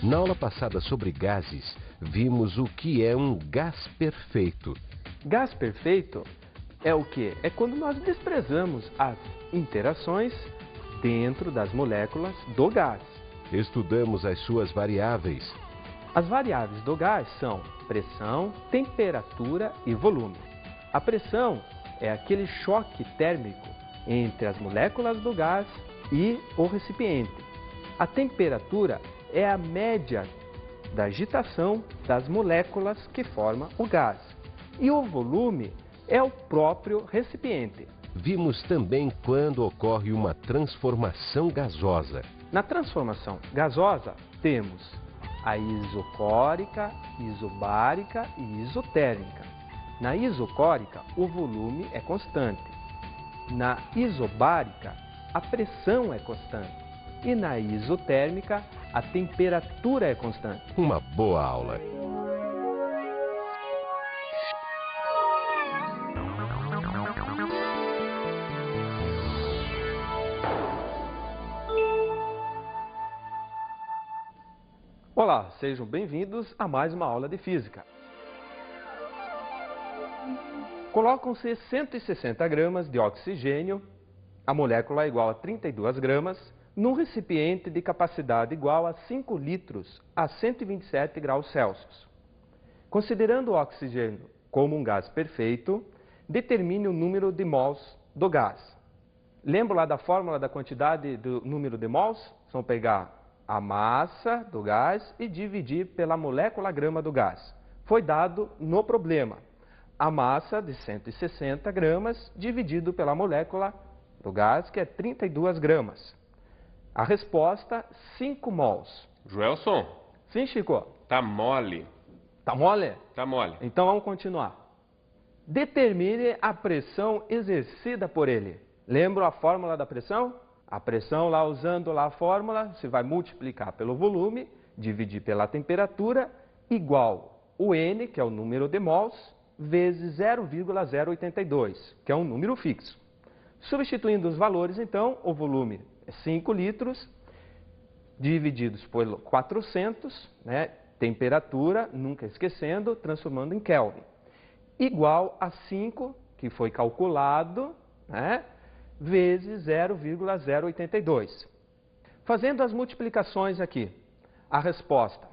Na aula passada sobre gases, vimos o que é um gás perfeito. Gás perfeito é o quê? É quando nós desprezamos as interações dentro das moléculas do gás. Estudamos as suas variáveis. As variáveis do gás são pressão, temperatura e volume. A pressão é aquele choque térmico entre as moléculas do gás e o recipiente. A temperatura é a média da agitação das moléculas que formam o gás. E o volume é o próprio recipiente. Vimos também quando ocorre uma transformação gasosa. Na transformação gasosa, temos a isocórica, isobárica e isotérmica. Na isocórica, o volume é constante. Na isobárica, a pressão é constante. E na isotérmica, a temperatura é constante. Uma boa aula. Olá, sejam bem-vindos a mais uma aula de física. Colocam-se 160 gramas de oxigênio, a molécula é igual a 32 gramas, num recipiente de capacidade igual a 5 litros a 127 graus Celsius. Considerando o oxigênio como um gás perfeito, determine o número de mols do gás. Lembra lá da fórmula da quantidade do número de mols? Vamos pegar a massa do gás e dividir pela molécula grama do gás. Foi dado no problema a massa de 160 gramas dividido pela molécula do gás, que é 32 gramas. A resposta, 5 mols. Joelson, Sim, Chico? tá mole. Tá mole? Tá mole. Então vamos continuar. Determine a pressão exercida por ele. Lembra a fórmula da pressão? A pressão, lá usando lá a fórmula, você vai multiplicar pelo volume, dividir pela temperatura, igual o N, que é o número de mols, vezes 0,082, que é um número fixo. Substituindo os valores, então, o volume é 5 litros, divididos por 400, né? Temperatura, nunca esquecendo, transformando em Kelvin, igual a 5, que foi calculado, né? Vezes 0,082. Fazendo as multiplicações aqui, a resposta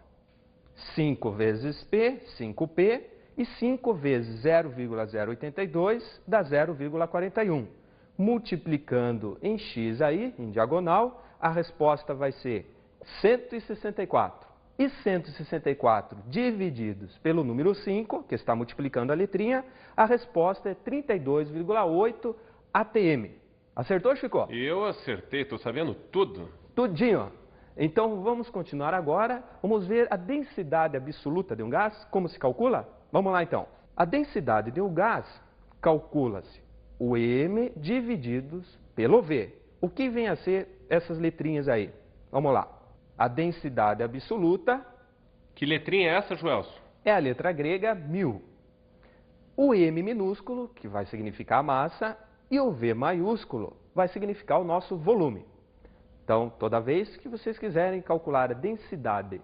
5 vezes P, 5P, e 5 vezes 0,082 dá 0,41. Multiplicando em x aí, em diagonal, a resposta vai ser 164. E 164 divididos pelo número 5, que está multiplicando a letrinha, a resposta é 32,8 atm. Acertou, Chico? Eu acertei, tô sabendo tudo. Tudinho. Então vamos continuar agora. Vamos ver a densidade absoluta de um gás. Como se calcula? Vamos lá então. A densidade de um gás calcula-se o M divididos pelo V. O que vem a ser essas letrinhas aí? Vamos lá. A densidade absoluta. Que letrinha é essa, Joelson? É a letra grega 1000. O M minúsculo, que vai significar a massa, e o V maiúsculo vai significar o nosso volume. Então, toda vez que vocês quiserem calcular a densidade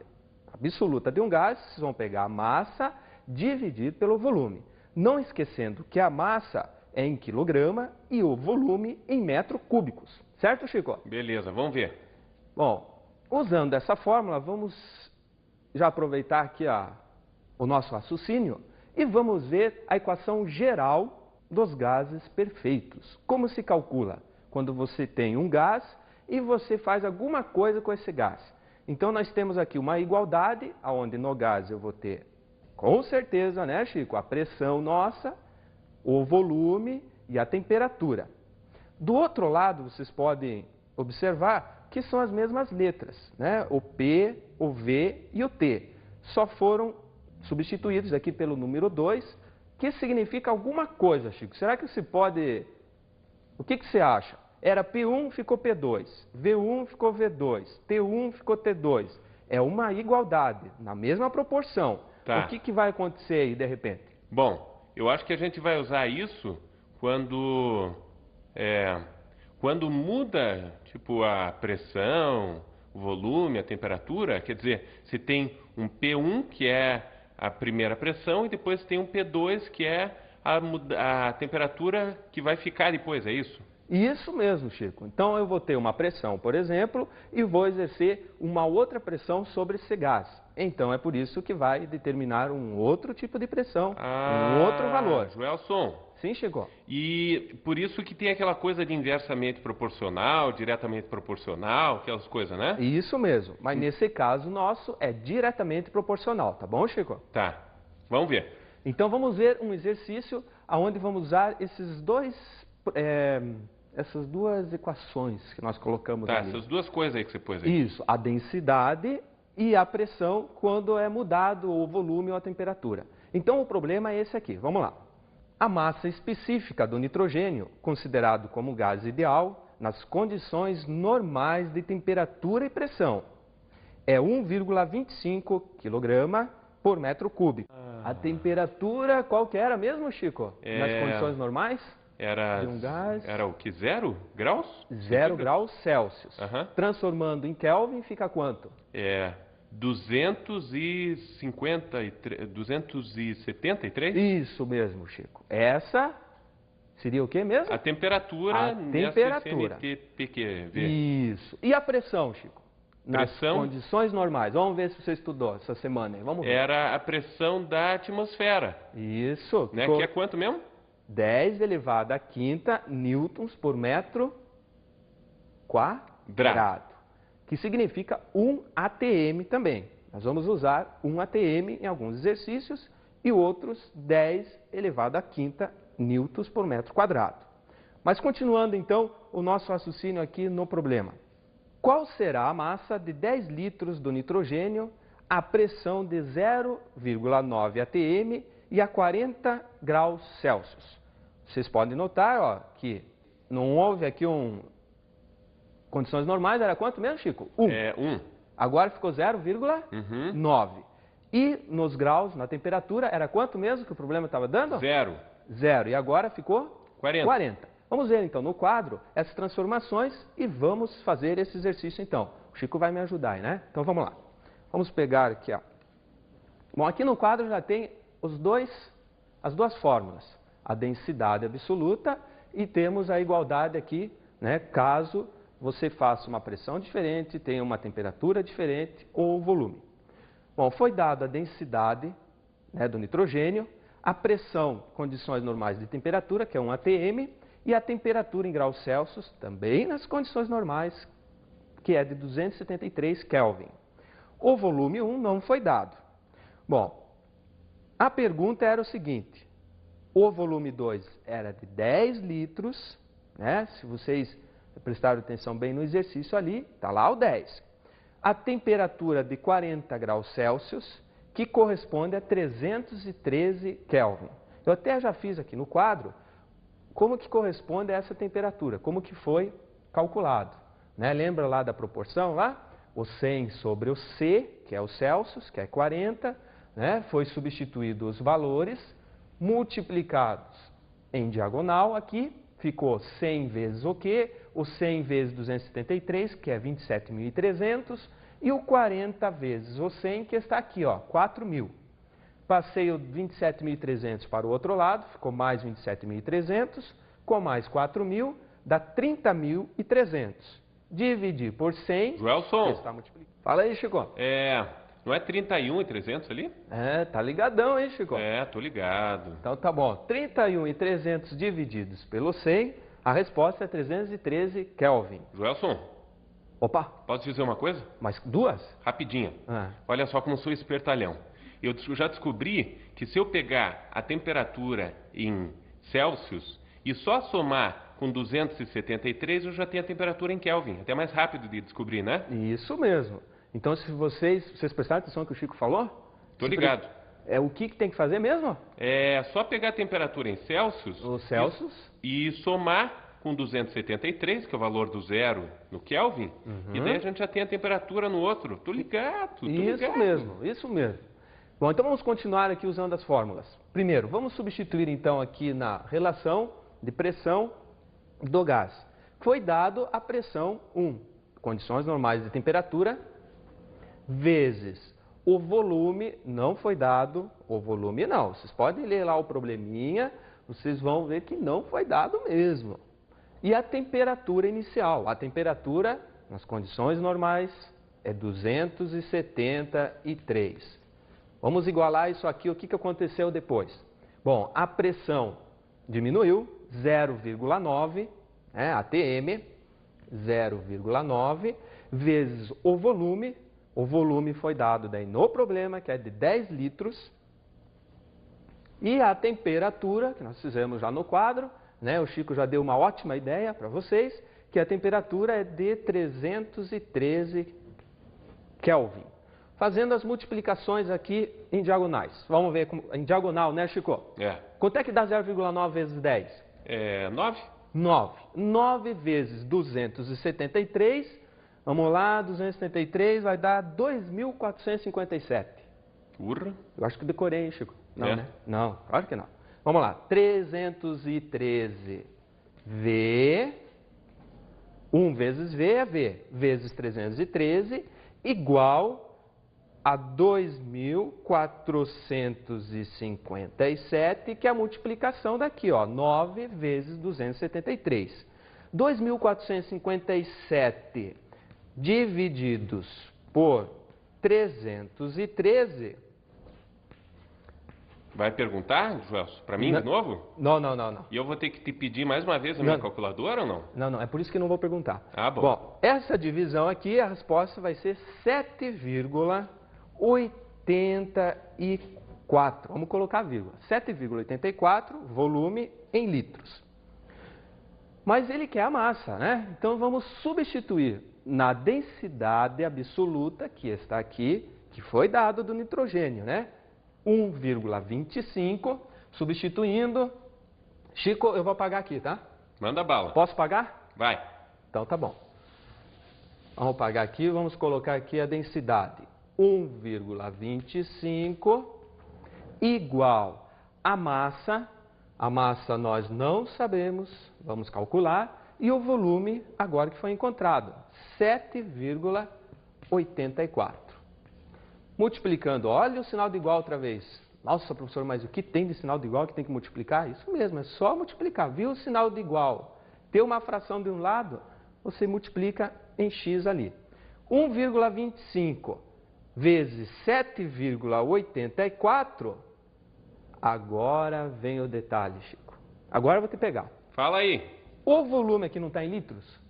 absoluta de um gás, vocês vão pegar a massa dividido pelo volume. Não esquecendo que a massa é em quilograma e o volume em metros cúbicos. Certo, Chico? Beleza, vamos ver. Bom, usando essa fórmula, vamos já aproveitar aqui o nosso raciocínio e vamos ver a equação geral dos gases perfeitos. Como se calcula? Quando você tem um gás e você faz alguma coisa com esse gás. Então nós temos aqui uma igualdade, onde no gás eu vou ter, com certeza, né, Chico, a pressão nossa, o volume e a temperatura. Do outro lado, vocês podem observar que são as mesmas letras, né? O P, o V e o T. Só foram substituídos aqui pelo número 2, que significa alguma coisa, Chico. Será que se pode... O que você acha? Era P1, ficou P2. V1 ficou V2. T1 ficou T2. É uma igualdade, na mesma proporção. Tá. O que vai acontecer aí, de repente? Bom, eu acho que a gente vai usar isso quando muda, tipo, a pressão, o volume, a temperatura, quer dizer, se tem um P1, que é a primeira pressão, e depois tem um P2, que é a temperatura que vai ficar depois, é isso? Isso mesmo, Chico. Então eu vou ter uma pressão, por exemplo, e vou exercer uma outra pressão sobre esse gás. Então é por isso que vai determinar um outro tipo de pressão, um outro valor. Joelson. Sim, Chico. E por isso que tem aquela coisa de inversamente proporcional, diretamente proporcional, aquelas coisas, né? Isso mesmo. Mas nesse caso nosso é diretamente proporcional, tá bom, Chico? Tá. Vamos ver. Então vamos ver um exercício onde vamos usar essas duas equações que nós colocamos ali. Essas duas coisas aí que você pôs aí. Isso, a densidade e a pressão quando é mudado o volume ou a temperatura. Então o problema é esse aqui, vamos lá. A massa específica do nitrogênio, considerado como gás ideal, nas condições normais de temperatura e pressão, é 1,25 kg por metro cúbico. A temperatura qual que era mesmo, Chico? Nas condições normais? De um gás? Era o que? 0 graus? 0 graus Celsius. Aham. Transformando em Kelvin, fica quanto? 273? Isso mesmo, Chico. Essa seria o que mesmo? A temperatura. A temperatura. NTPQ. Isso. E a pressão, Chico? Nas Pressão? condições normais. Vamos ver se você estudou essa semana aí. Vamos ver. Era a pressão da atmosfera. Isso. Né? Que é quanto mesmo? 10 elevado a quinta newtons por metro quadrado. Que significa 1 atm também. Nós vamos usar 1 atm em alguns exercícios e outros 10 elevado a quinta newtons por metro quadrado. Mas continuando então o nosso raciocínio aqui no problema. Qual será a massa de 10 litros do nitrogênio a pressão de 0,9 atm e a 40 graus Celsius? Vocês podem notar ó, que não houve aqui condições normais, era quanto mesmo, Chico? 1. 1. Agora ficou 0,9. E nos graus, na temperatura, era quanto mesmo que o problema estava dando? 0. 0. E agora ficou? 40. Vamos ver então no quadro essas transformações e vamos fazer esse exercício então. O Chico vai me ajudar, né? Então vamos lá. Vamos pegar aqui, ó. Bom, aqui no quadro já tem as duas fórmulas. A densidade absoluta e temos a igualdade aqui, né? Caso você faça uma pressão diferente, tenha uma temperatura diferente ou volume. Bom, foi dada a densidade, né, do nitrogênio, a pressão, condições normais de temperatura, que é 1 atm, e a temperatura em graus Celsius, também nas condições normais, que é de 273 Kelvin. O volume 1 não foi dado. Bom, a pergunta era o seguinte, o volume 2 era de 10 litros, né? Se vocês prestaram atenção bem no exercício ali, está lá o 10. A temperatura de 40 graus Celsius, que corresponde a 313 Kelvin. Eu até já fiz aqui no quadro como que corresponde a essa temperatura, como que foi calculado. Né? Lembra lá da proporção lá? O 100 sobre o C, que é o Celsius, que é 40, né? Foi substituído os valores, multiplicados em diagonal aqui, ficou 100 vezes o quê? O 100 vezes 273, que é 27.300, e o 40 vezes o 100, que está aqui, ó, 4.000. Passei o 27.300 para o outro lado, ficou mais 27.300, com mais 4.000, dá 30.300. Dividir por 100... Joelson. Está multiplicado. Fala aí, Chico. Não é 31.300 ali? Tá ligadão, hein, Chico? Tô ligado. Então tá bom. 31.300 divididos pelo 100, a resposta é 313 Kelvin. Joelson. Opa. Posso dizer uma coisa? Mais duas? Rapidinha. Olha só como sou espertalhão. Eu já descobri que se eu pegar a temperatura em Celsius e só somar com 273, eu já tenho a temperatura em Kelvin. Até mais rápido de descobrir, né? Isso mesmo. Então, se vocês prestaram atenção no que o Chico falou? Tô ligado. O que tem que fazer mesmo? É só pegar a temperatura em Celsius. O Celsius. E somar com 273, que é o valor do zero no Kelvin. E daí a gente já tem a temperatura no outro. Tô ligado. Isso mesmo. Bom, então vamos continuar aqui usando as fórmulas. Primeiro, vamos substituir então aqui na relação de pressão do gás. Foi dado a pressão 1. condições normais de temperatura, vezes o volume, não foi dado, o volume não. Vocês podem ler lá o probleminha, vocês vão ver que não foi dado mesmo. E a temperatura inicial. A temperatura, nas condições normais, é 273. Vamos igualar isso aqui, o que aconteceu depois? Bom, a pressão diminuiu, 0,9, atm, 0,9, vezes o volume foi dado daí no problema, que é de 10 litros, e a temperatura, que nós fizemos já no quadro, o Chico já deu uma ótima ideia para vocês, que a temperatura é de 313 Kelvin. Fazendo as multiplicações aqui em diagonais. Vamos ver em diagonal, né, Chico? É. Quanto é que dá 0,9 vezes 10? 9. 9. 9 vezes 273. Vamos lá, 273 vai dar 2.457. Urra. Eu acho que decorei, hein, Chico? Não, É. né? Não, claro que não. Vamos lá. 313 V. 1 vezes V é V. Vezes 313 igual a 2.457, que é a multiplicação daqui, ó, 9 vezes 273. 2.457 divididos por 313. Vai perguntar, Joelson, para mim de novo? Não. E eu vou ter que te pedir mais uma vez a minha calculadora ou não? Não, é por isso que não vou perguntar. Ah, bom. Bom, essa divisão aqui, a resposta vai ser 7,84. Vamos colocar a vírgula. 7,84 volume em litros. Mas ele quer a massa, né? Então vamos substituir na densidade absoluta, que está aqui, que foi dado do nitrogênio, né? 1,25, substituindo. Chico, eu vou pagar aqui, tá? Manda bala. Posso pagar? Vai. Então tá bom. Vamos pagar aqui, vamos colocar aqui a densidade. 1,25 igual a massa. A massa nós não sabemos, vamos calcular. E o volume, agora que foi encontrado, 7,84. Multiplicando, olha o sinal de igual outra vez. Nossa, professor, mas o que tem de sinal de igual que tem que multiplicar? Isso mesmo, é só multiplicar. Viu o sinal de igual? Ter uma fração de um lado, você multiplica em x ali. 1,25 vezes 7,84. Agora vem o detalhe, Chico. Agora eu vou te pegar. Fala aí. O volume aqui não está em litros?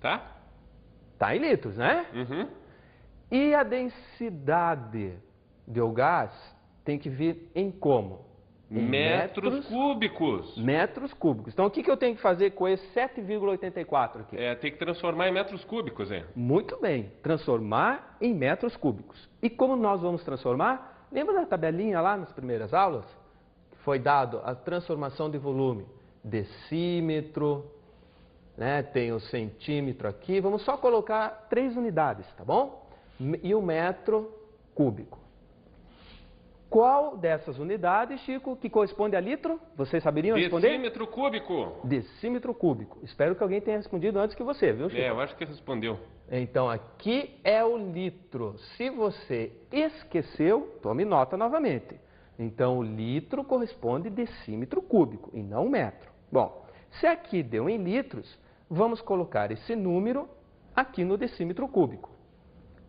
Tá? Está em litros, né? Uhum. E a densidade do gás tem que vir em como? Em Metros cúbicos. Metros cúbicos. Então, o que eu tenho que fazer com esse 7,84 aqui? Tem que transformar em metros cúbicos, hein? Muito bem. Transformar em metros cúbicos. E como nós vamos transformar? Lembra da tabelinha lá nas primeiras aulas? Foi dado a transformação de volume. Decímetro, né? Tem o centímetro aqui. Vamos só colocar 3 unidades, tá bom? E o metro cúbico. Qual dessas unidades, Chico, que corresponde a litro? Vocês saberiam responder? Decímetro cúbico. Decímetro cúbico. Espero que alguém tenha respondido antes que você, viu, Chico? Eu acho que respondeu. Então, aqui é o litro. Se você esqueceu, tome nota novamente. Então, o litro corresponde a decímetro cúbico e não metro. Bom, se aqui deu em litros, vamos colocar esse número aqui no decímetro cúbico.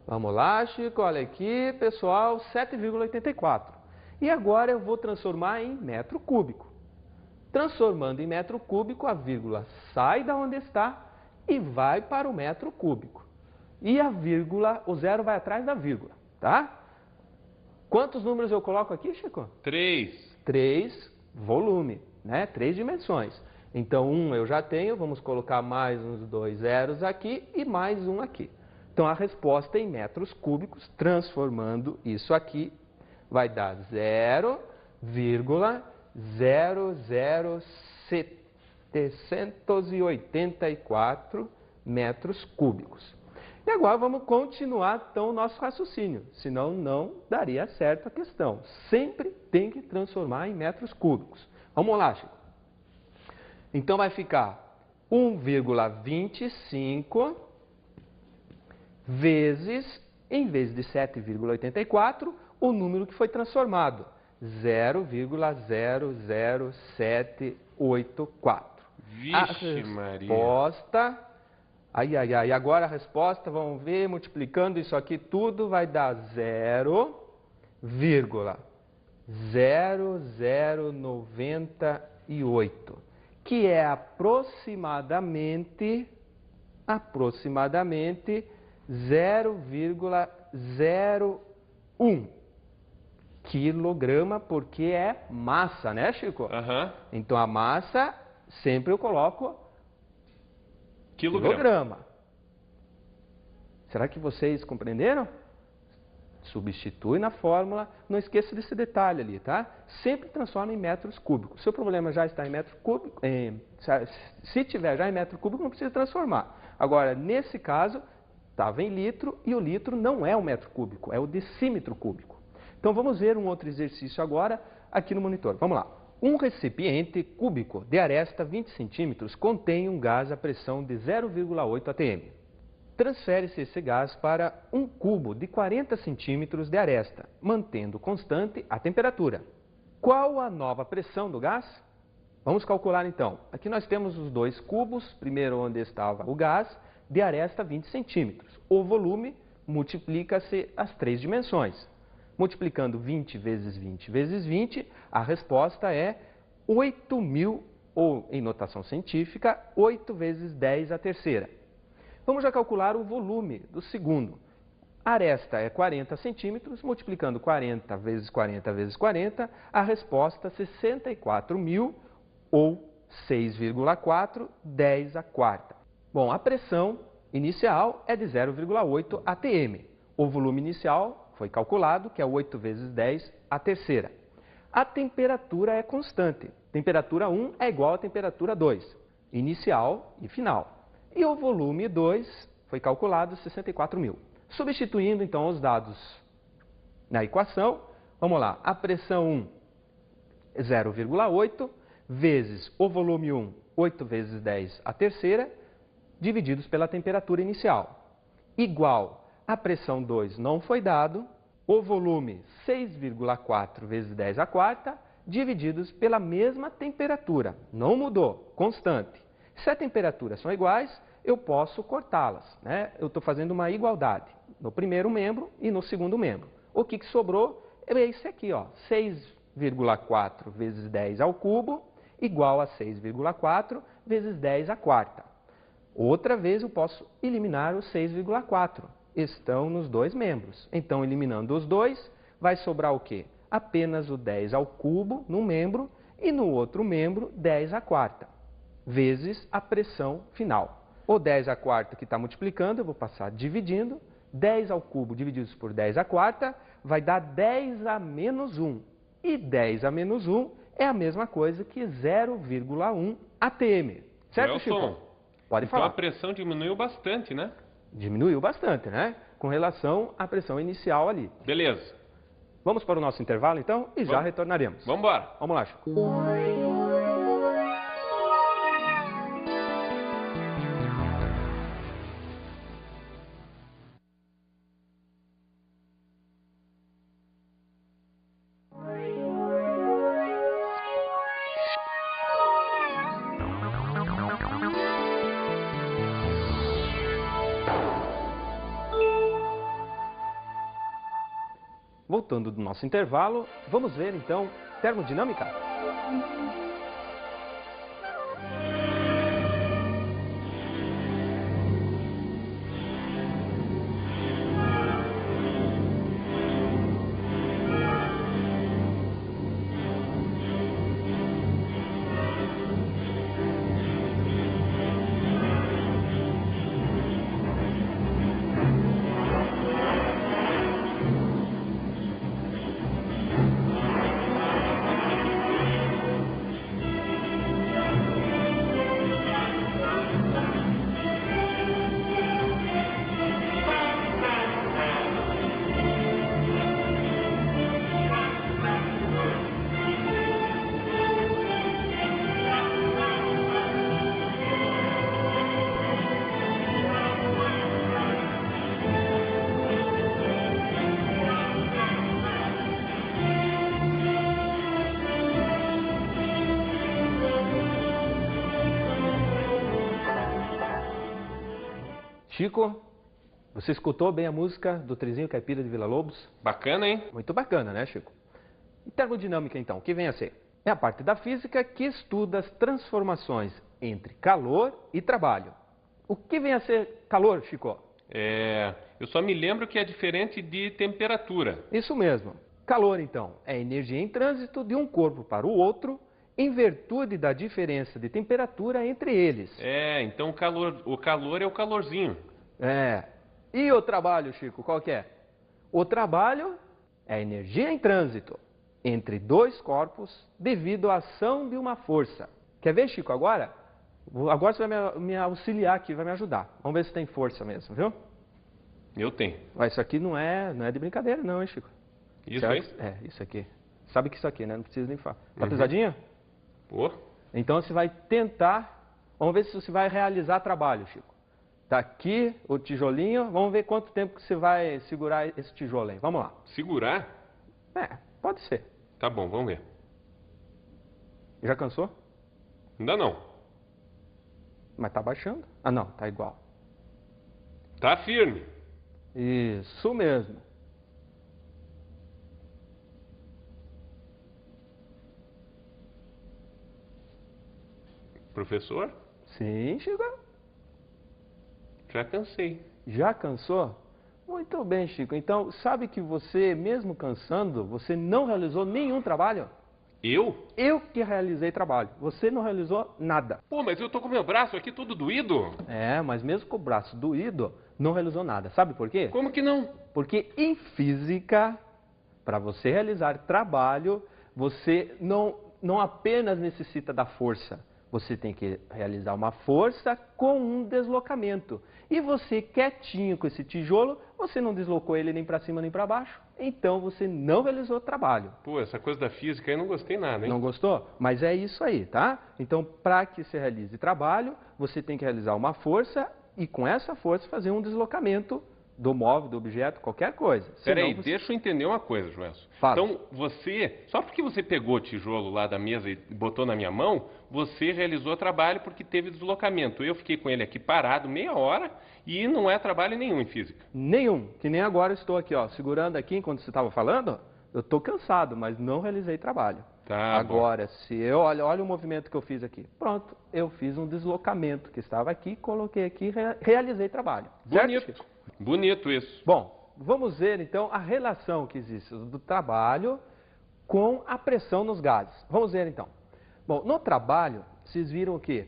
Vamos lá, Chico, olha aqui, pessoal, 7,84. E agora eu vou transformar em metro cúbico. Transformando em metro cúbico, a vírgula sai da onde está e vai para o metro cúbico. E a vírgula, o zero vai atrás da vírgula, tá? Quantos números eu coloco aqui, Chico? 3. 3, volume, né? 3 dimensões. Então, 1 eu já tenho, vamos colocar mais uns 2 zeros aqui e mais um aqui. Então, a resposta em metros cúbicos, transformando isso aqui, vai dar 0,00784 metros cúbicos. E agora vamos continuar, então, o nosso raciocínio, senão não daria certo a questão. Sempre tem que transformar em metros cúbicos. Vamos lá, Chico. Então, vai ficar 1,25 vezes, em vez de 7,84, o número que foi transformado, 0,00784. Vixe, Maria. Resposta, agora a resposta, vamos ver, multiplicando isso aqui tudo, vai dar 0,0098, que é aproximadamente 0,01 quilograma, porque é massa, né, Chico? Aham. Então a massa sempre eu coloco quilograma. Será que vocês compreenderam? Substitui na fórmula, não esqueça desse detalhe ali, tá? Sempre transforma em metros cúbicos. Se o problema já está em metro cúbico, se tiver já em metro cúbico, não precisa transformar. Agora, nesse caso, estava em litro e o litro não é o metro cúbico, é o decímetro cúbico. Então vamos ver um outro exercício agora aqui no monitor. Vamos lá. Um recipiente cúbico de aresta 20 centímetros contém um gás à pressão de 0,8 atm. Transfere-se esse gás para um cubo de 40 centímetros de aresta, mantendo constante a temperatura. Qual a nova pressão do gás? Vamos calcular então. Aqui nós temos os dois cubos, primeiro onde estava o gás, de aresta 20 centímetros. O volume multiplica-se as três dimensões. Multiplicando 20 vezes 20 vezes 20, a resposta é 8.000, ou em notação científica, 8 vezes 10 à terceira. Vamos já calcular o volume do segundo. A aresta é 40 centímetros, multiplicando 40 vezes 40 vezes 40, a resposta 64.000, ou 6,4, 10 à quarta. Bom, a pressão inicial é de 0,8 atm. O volume inicial foi calculado, que é 8 vezes 10 à terceira. A temperatura é constante. Temperatura 1 é igual à temperatura 2, inicial e final. E o volume 2 foi calculado 64.000. Substituindo então os dados na equação, vamos lá. A pressão 1 é 0,8 vezes o volume 1, 8 vezes 10 à terceira, divididos pela temperatura inicial. Igual a pressão 2 não foi dado, o volume 6,4 vezes 10 à quarta, divididos pela mesma temperatura. Não mudou, constante. Se as temperaturas são iguais, eu posso cortá-las, né? Eu estou fazendo uma igualdade no primeiro membro e no segundo membro. O que sobrou é esse aqui, ó, 6,4 vezes 10 ao cubo, igual a 6,4 vezes 10 à quarta. Outra vez eu posso eliminar o 6,4. Estão nos dois membros. Então, eliminando os dois, vai sobrar o quê? Apenas o 10 ao cubo num membro e no outro membro 10 à quarta, vezes a pressão final. O 10 à quarta que está multiplicando, eu vou passar dividindo. 10 ao cubo divididos por 10 à quarta vai dar 10 a menos 1. E 10 a menos 1 é a mesma coisa que 0,1 atm. Certo, Chico? Pode falar. Então a pressão diminuiu bastante, né? Diminuiu bastante, né? Com relação à pressão inicial ali. Beleza. Vamos para o nosso intervalo, então, e já retornaremos. Vamos embora. Vamos lá, Chico. Voltando do nosso intervalo, vamos ver então termodinâmica. Chico, você escutou bem a música do Trizinho Caipira de Villa-Lobos? Bacana, hein? Muito bacana, né, Chico? E termodinâmica, então, o que vem a ser? É a parte da física que estuda as transformações entre calor e trabalho. O que vem a ser calor, Chico? Eu só me lembro que é diferente de temperatura. Isso mesmo. Calor, então, é a energia em trânsito de um corpo para o outro em virtude da diferença de temperatura entre eles. Então o calor é o calorzinho. E o trabalho, Chico, qual que é? O trabalho é a energia em trânsito entre dois corpos devido à ação de uma força. Quer ver, Chico, agora? Agora você vai me auxiliar aqui, vai me ajudar. Vamos ver se tem força mesmo, viu? Eu tenho. Isso aqui não é de brincadeira não, hein, Chico? Isso aí? Isso aqui. Sabe que isso aqui, né? Não precisa nem falar. Tá pesadinho? Pô. Então você vai tentar, vamos ver se você vai realizar trabalho, Chico. Tá aqui o tijolinho, vamos ver quanto tempo que você vai segurar esse tijolo aí. Vamos lá. Segurar? Pode ser. Tá bom, vamos ver. Já cansou? Ainda não. Mas tá baixando? Ah, não, tá igual. Tá firme. Isso mesmo. Professor? Sim, Chico. Já cansei. Já cansou? Muito bem, Chico. Então, sabe que você, mesmo cansando, você não realizou nenhum trabalho? Eu? Eu que realizei trabalho. Você não realizou nada. Pô, mas eu tô com meu braço aqui todo doído. Mas mesmo com o braço doído, não realizou nada. Sabe por quê? Como que não? Porque em física, para você realizar trabalho, você não apenas necessita da força. Você tem que realizar uma força com um deslocamento. E você, quietinho com esse tijolo, você não deslocou ele nem para cima nem para baixo. Então você não realizou trabalho. Pô, essa coisa da física aí eu não gostei nada, hein? Não gostou? Mas é isso aí, tá? Então, para que você realize trabalho, você tem que realizar uma força e com essa força fazer um deslocamento do móvel, do objeto, qualquer coisa. Peraí, deixa eu entender uma coisa, Joelson. Fala. Então, só porque você pegou o tijolo lá da mesa e botou na minha mão, você realizou trabalho porque teve deslocamento. Eu fiquei com ele aqui parado meia hora e não é trabalho nenhum em física. Nenhum. Que nem agora eu estou aqui, ó, segurando aqui enquanto você estava falando, eu estou cansado, mas não realizei trabalho. Tá agora, se eu olha o movimento que eu fiz aqui. Pronto, eu fiz um deslocamento que estava aqui, coloquei aqui, realizei trabalho. Bonito. Certo? Bonito isso. Bom, vamos ver então a relação que existe do trabalho com a pressão nos gases. Vamos ver então. Bom, no trabalho, vocês viram o quê?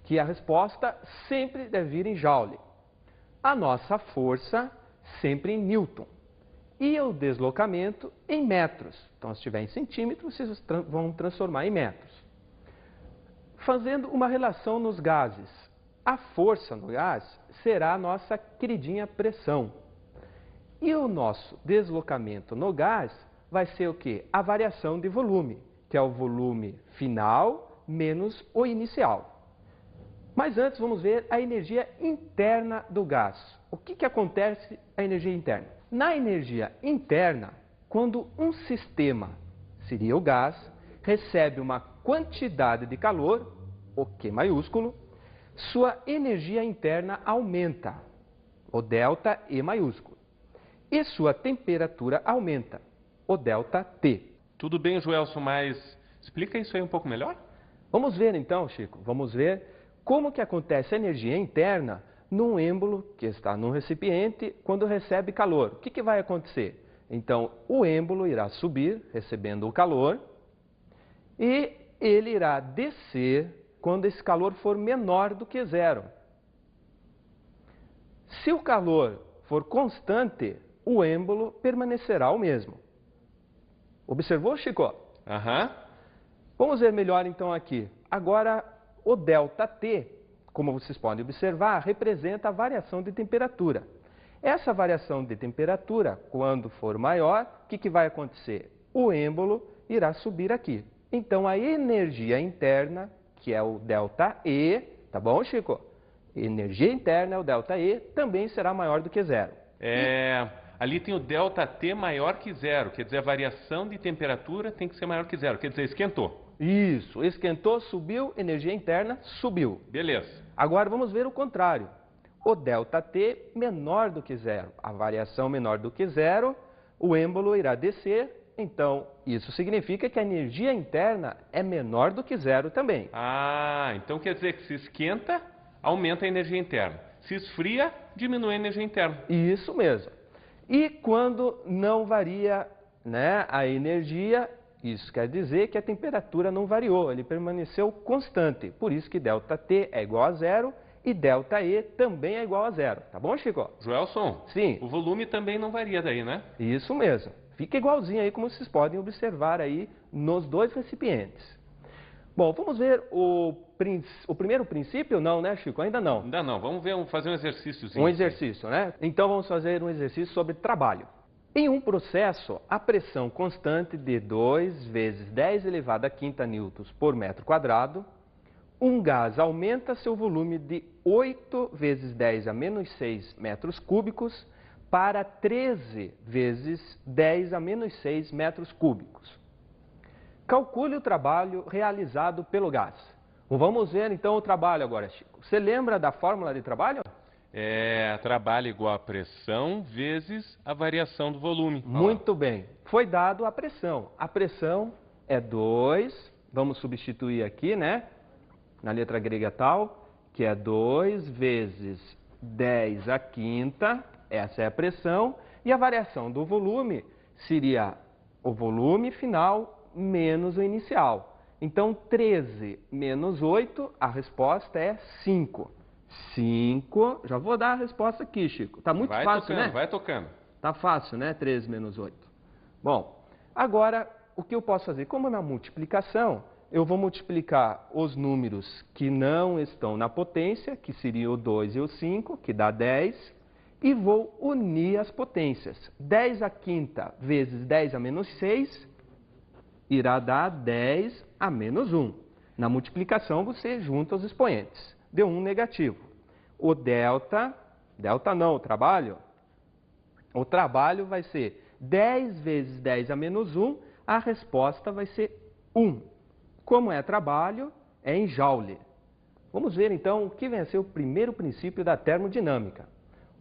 Que a resposta sempre deve vir em Joule. A nossa força sempre em Newton. E o deslocamento em metros. Então, se estiver em centímetros, vocês vão transformar em metros. Fazendo uma relação nos gases. A força no gás será a nossa queridinha pressão. E o nosso deslocamento no gás vai ser o quê? A variação de volume, que é o volume final menos o inicial. Mas antes vamos ver a energia interna do gás. O que acontece na energia interna? Na energia interna, quando um sistema, seria o gás, recebe uma quantidade de calor, o Q maiúsculo, sua energia interna aumenta, o ΔE maiúsculo, e sua temperatura aumenta, o ΔT. Tudo bem, Joelson, mas explica isso aí um pouco melhor? Vamos ver então, Chico, vamos ver como que acontece a energia interna num êmbolo que está num recipiente quando recebe calor. O que vai acontecer? Então, o êmbolo irá subir, recebendo o calor, e ele irá descer quando esse calor for menor do que zero. Se o calor for constante, o êmbolo permanecerá o mesmo. Observou, Chico? Aham. Vamos ver melhor então aqui. Agora, o ΔT, como vocês podem observar, representa a variação de temperatura. Essa variação de temperatura, quando for maior, o que vai acontecer? O êmbolo irá subir aqui. Então, a energia interna, que é o ΔE, tá bom, Chico? Energia interna, o ΔE, também será maior do que zero. Ali tem o ΔT maior que zero, quer dizer, a variação de temperatura tem que ser maior que zero, quer dizer, esquentou. Isso, esquentou, subiu, energia interna, subiu. Beleza. Agora vamos ver o contrário. o ΔT menor do que zero. A variação menor do que zero, o êmbolo irá descer, então isso significa que a energia interna é menor do que zero também. Ah, então quer dizer que se esquenta, aumenta a energia interna. Se esfria, diminui a energia interna. Isso mesmo. E quando não varia, né, a energia, isso quer dizer que a temperatura não variou, ele permaneceu constante. Por isso que ΔT é igual a zero e ΔE também é igual a zero. Tá bom, Chico? Joelson, Sim. O volume também não varia daí, né? Isso mesmo. Fica igualzinho aí, como vocês podem observar aí nos dois recipientes. Bom, vamos ver o primeiro princípio? Não, né, Chico? Ainda não. Ainda não. Vamos fazer um exercíciozinho. Um exercício, né? Então vamos fazer um exercício sobre trabalho. Em um processo, a pressão constante de 2 vezes 10 elevado a quinta newtons por metro quadrado, um gás aumenta seu volume de 8 vezes 10 a menos 6 metros cúbicos para 13 vezes 10 a menos 6 metros cúbicos. Calcule o trabalho realizado pelo gás. Vamos ver então o trabalho agora, Chico. Você lembra da fórmula de trabalho? Trabalho igual a pressão vezes a variação do volume. Muito bem. Foi dado a pressão. A pressão é 2, vamos substituir aqui, né? Na letra grega tal, que é 2 vezes 10 a quinta, essa é a pressão, e a variação do volume seria o volume final menos o inicial. Então, 13 menos 8, a resposta é 5. 5, já vou dar a resposta aqui, Chico. Tá muito fácil, né? Vai tocando. Tá fácil, né? 13 menos 8. Bom, agora, o que eu posso fazer? Como na multiplicação, eu vou multiplicar os números que não estão na potência, que seria o 2 e o 5, que dá 10, e vou unir as potências. 10 a quinta vezes 10 a menos 6 irá dar 10 a menos 1. Na multiplicação, você junta os expoentes. Deu 1 negativo. O o trabalho, vai ser 10 vezes 10 a menos 1, a resposta vai ser 1. Como é trabalho, é em joule. Vamos ver então o que vem a ser o primeiro princípio da termodinâmica.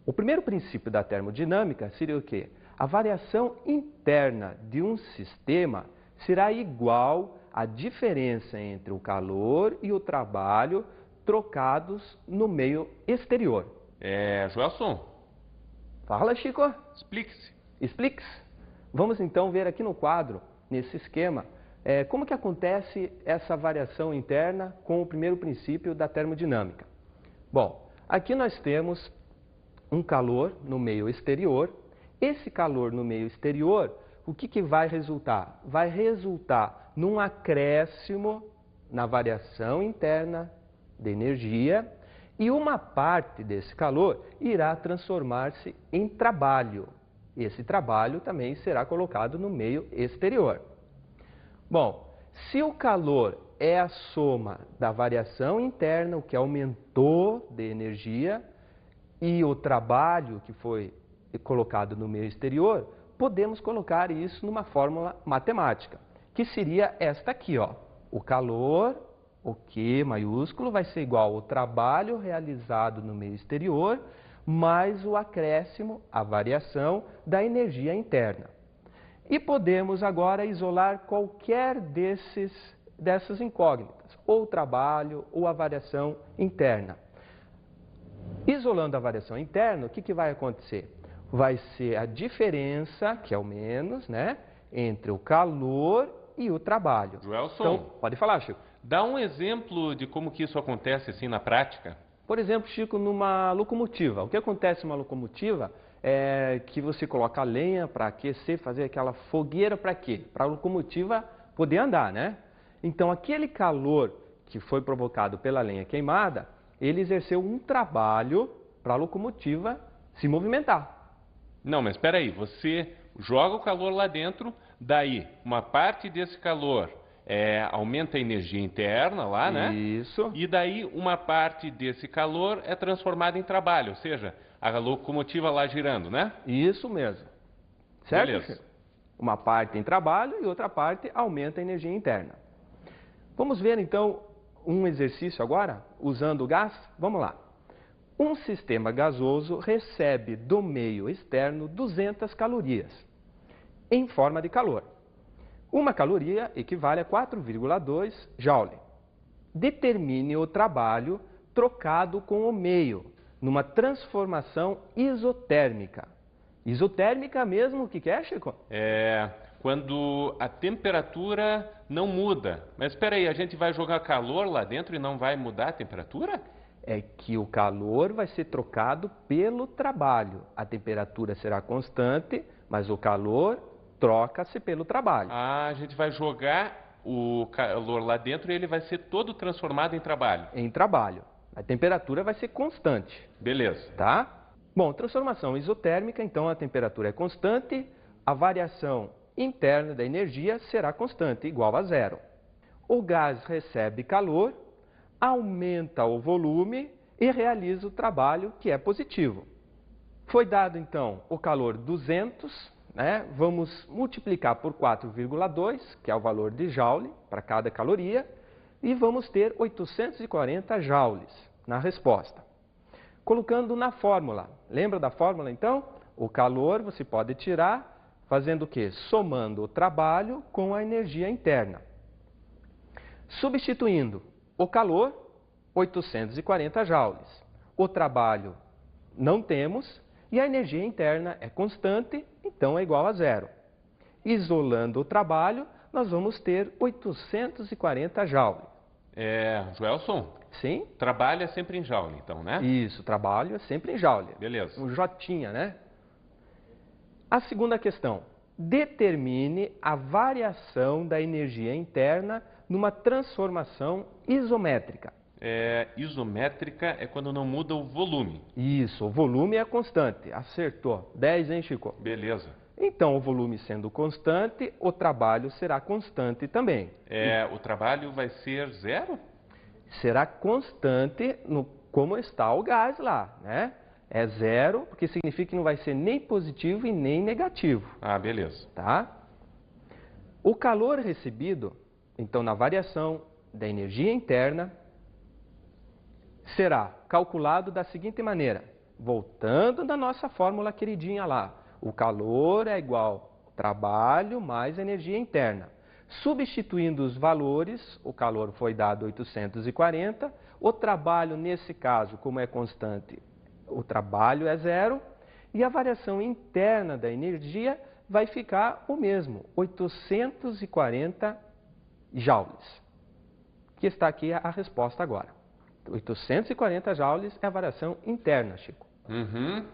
O primeiro princípio da termodinâmica seria o quê? A variação interna de um sistema será igual à diferença entre o calor e o trabalho trocados no meio exterior. Joelson. Fala, Chico. Explique-se. Explique-se. Vamos então ver aqui no quadro, nesse esquema, como que acontece essa variação interna com o primeiro princípio da termodinâmica. Bom, aqui nós temos um calor no meio exterior. Esse calor no meio exterior, o que vai resultar? Vai resultar num acréscimo na variação interna de energia e uma parte desse calor irá transformar-se em trabalho. Esse trabalho também será colocado no meio exterior. Bom, se o calor é a soma da variação interna, o que aumentou de energia, e o trabalho que foi colocado no meio exterior, podemos colocar isso numa fórmula matemática, que seria esta aqui, ó. O calor, o Q maiúsculo, vai ser igual ao trabalho realizado no meio exterior, mais o acréscimo, a variação da energia interna. E podemos agora isolar qualquer dessas incógnitas, ou o trabalho ou a variação interna. Isolando a variação interna, o que vai acontecer? Vai ser a diferença, que é o menos, né, entre o calor e o trabalho. Joelson, então, pode falar, Chico. Dá um exemplo de como que isso acontece assim na prática. Por exemplo, Chico, numa locomotiva. O que acontece numa locomotiva é que você coloca a lenha para aquecer, fazer aquela fogueira para quê? Para a locomotiva poder andar, né? Então, aquele calor que foi provocado pela lenha queimada, ele exerceu um trabalho para a locomotiva se movimentar. Não, mas espera aí, você joga o calor lá dentro, daí uma parte desse calor aumenta a energia interna lá, né? Isso. E daí uma parte desse calor é transformada em trabalho, ou seja, a locomotiva lá girando, né? Isso mesmo. Certo? Beleza. Uma parte em trabalho e outra parte aumenta a energia interna. Vamos ver então um exercício agora, usando o gás? Vamos lá. Um sistema gasoso recebe do meio externo 200 calorias em forma de calor. Uma caloria equivale a 4,2 joule. Determine o trabalho trocado com o meio, numa transformação isotérmica. Isotérmica mesmo, o que é, Chico? Quando a temperatura não muda. Mas espera aí, a gente vai jogar calor lá dentro e não vai mudar a temperatura? É que o calor vai ser trocado pelo trabalho. A temperatura será constante, mas o calor troca-se pelo trabalho. Ah, a gente vai jogar o calor lá dentro e ele vai ser todo transformado em trabalho. Em trabalho. A temperatura vai ser constante. Beleza. Tá? Bom, transformação isotérmica, então a temperatura é constante, a variação interna da energia será constante, igual a zero. O gás recebe calor, aumenta o volume e realiza o trabalho que é positivo. Foi dado então o calor 200, né? Vamos multiplicar por 4,2, que é o valor de joule para cada caloria, e vamos ter 840 joules na resposta. Colocando na fórmula, lembra da fórmula então? O calor você pode tirar fazendo o quê? Somando o trabalho com a energia interna. Substituindo o calor, 840 joules. O trabalho não temos e a energia interna é constante, então é igual a zero. Isolando o trabalho, nós vamos ter 840 joules. Joelson? Sim? Trabalho é sempre em joule, então, né? Isso, trabalho é sempre em joule. Beleza. Um jotinha, né? A segunda questão. Determine a variação da energia interna numa transformação isométrica. Isométrica é quando não muda o volume. Isso, o volume é constante. Acertou. 10, hein, Chico? Beleza. Então, o volume sendo constante, o trabalho será constante também. O trabalho vai ser zero? Será constante como está o gás lá, né? É zero, porque significa que não vai ser nem positivo e nem negativo. Ah, beleza. Tá? O calor recebido, então, na variação da energia interna, será calculado da seguinte maneira. Voltando da nossa fórmula queridinha lá. O calor é igual ao trabalho mais energia interna. Substituindo os valores, o calor foi dado 840, o trabalho, nesse caso, como é constante, o trabalho é zero, e a variação interna da energia vai ficar o mesmo, 840 joules. Que está aqui a resposta agora. 840 joules é a variação interna, Chico. Uhum.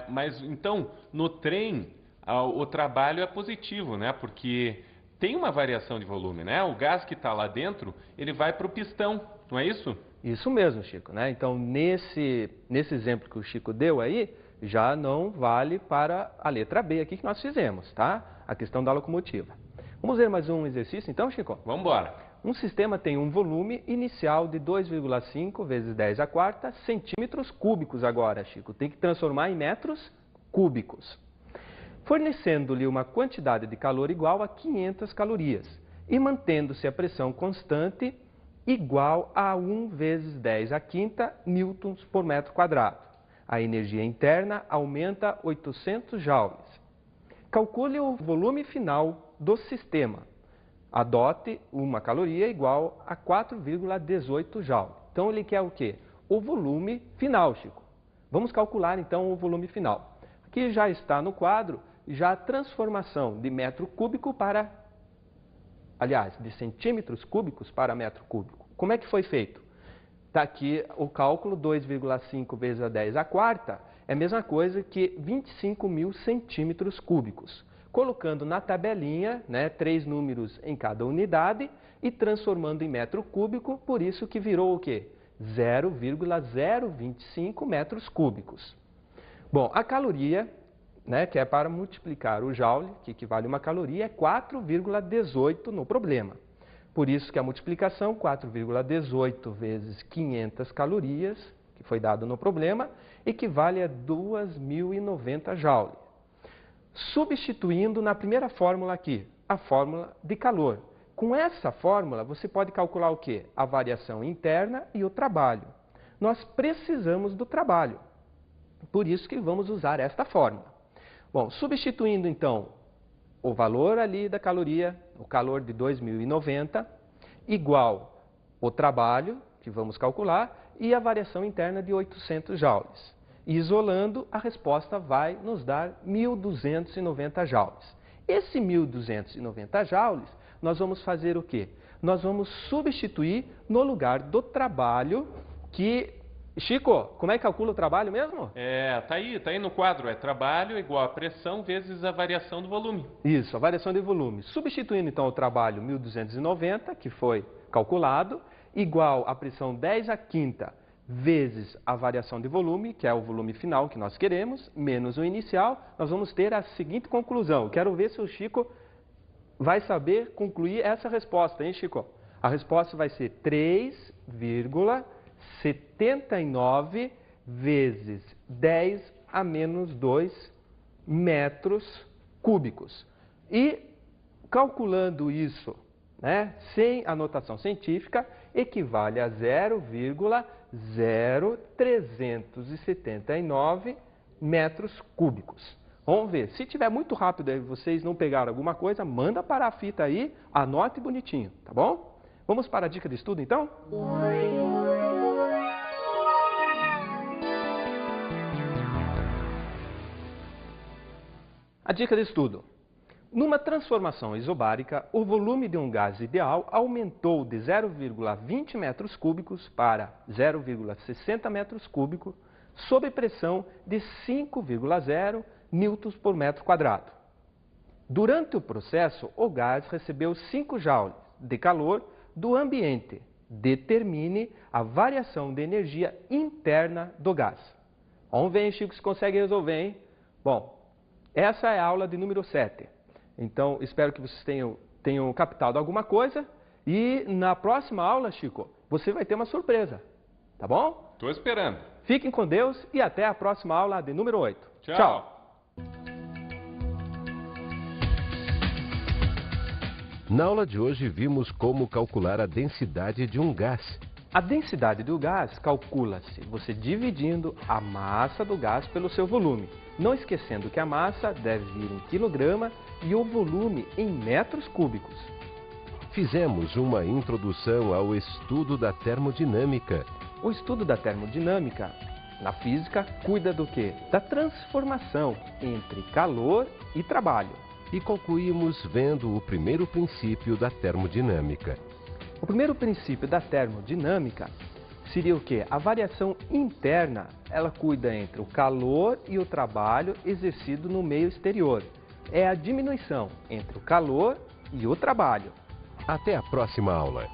Mas então, no trem, o trabalho é positivo, né? Porque tem uma variação de volume, né? O gás que está lá dentro, ele vai para o pistão, não é isso? Isso mesmo, Chico, né? Então, nesse exemplo que o Chico deu aí, já não vale para a letra B aqui que nós fizemos, tá? A questão da locomotiva. Vamos ver mais um exercício então, Chico? Vamos embora. Um sistema tem um volume inicial de 2,5 vezes 10 à quarta centímetros cúbicos agora, Chico. Tem que transformar em metros cúbicos. Fornecendo-lhe uma quantidade de calor igual a 500 calorias e mantendo-se a pressão constante igual a 1 vezes 10 à quinta newtons por metro quadrado. A energia interna aumenta 800 joules. Calcule o volume final do sistema. Adote uma caloria igual a 4,18 joule. Então, ele quer o quê? O volume final, Chico. Vamos calcular, então, o volume final. Aqui já está no quadro, já a transformação de metro cúbico para, aliás, de centímetros cúbicos para metro cúbico. Como é que foi feito? Está aqui o cálculo, 2,5 vezes a 10 à quarta, é a mesma coisa que 25 mil centímetros cúbicos. Colocando na tabelinha, né, 3 números em cada unidade e transformando em metro cúbico, por isso que virou o quê? 0,025 metros cúbicos. Bom, a caloria, né, que é para multiplicar o joule, que equivale a uma caloria, é 4,18 no problema. Por isso que a multiplicação, 4,18 vezes 500 calorias, que foi dado no problema, equivale a 2.090 joules. Substituindo na primeira fórmula aqui, a fórmula de calor. Com essa fórmula, você pode calcular o quê? A variação interna e o trabalho. nós precisamos do trabalho. Por isso que vamos usar esta fórmula. Bom, substituindo então o valor ali da caloria, o calor de 2090, igual o trabalho, que vamos calcular, e a variação interna de 800 joules. Isolando, a resposta vai nos dar 1.290 joules. Esse 1.290 joules, nós vamos fazer o quê? Nós vamos substituir no lugar do trabalho que... Chico, como é que calcula o trabalho mesmo? Tá aí no quadro. É trabalho igual a pressão vezes a variação do volume. Isso, a variação de volume. Substituindo então o trabalho 1.290, que foi calculado, igual a pressão 10 à quinta vezes a variação de volume, que é o volume final que nós queremos, menos o inicial, nós vamos ter a seguinte conclusão. Quero ver se o Chico vai saber concluir essa resposta, hein, Chico? A resposta vai ser 3,79 vezes 10 a menos 2 metros cúbicos. E calculando isso, né, sem anotação científica, equivale a 0,0379 metros cúbicos. Vamos ver, se tiver muito rápido e vocês não pegaram alguma coisa, manda para a fita aí, anote bonitinho, tá bom? Vamos para a dica de estudo então? A dica de estudo. Numa transformação isobárica, o volume de um gás ideal aumentou de 0,20 metros cúbicos para 0,60 metros cúbicos sob pressão de 5,0 newtons por metro quadrado. Durante o processo, o gás recebeu 5 joules de calor do ambiente. Determine a variação de energia interna do gás. Vamos ver, Chico, se consegue resolver, hein? Bom, essa é a aula de número 7. Então, espero que vocês tenham captado alguma coisa. E na próxima aula, Chico, você vai ter uma surpresa. Tá bom? Estou esperando. Fiquem com Deus e até a próxima aula de número 8. Tchau. Na aula de hoje vimos como calcular a densidade de um gás. A densidade do gás calcula-se você dividindo a massa do gás pelo seu volume, não esquecendo que a massa deve vir em quilograma e o volume em metros cúbicos. Fizemos uma introdução ao estudo da termodinâmica. O estudo da termodinâmica, na física, cuida do quê? Da transformação entre calor e trabalho. E concluímos vendo o primeiro princípio da termodinâmica. O primeiro princípio da termodinâmica seria o quê? A variação interna, ela cuida entre o calor e o trabalho exercido no meio exterior. É a diminuição entre o calor e o trabalho. Até a próxima aula.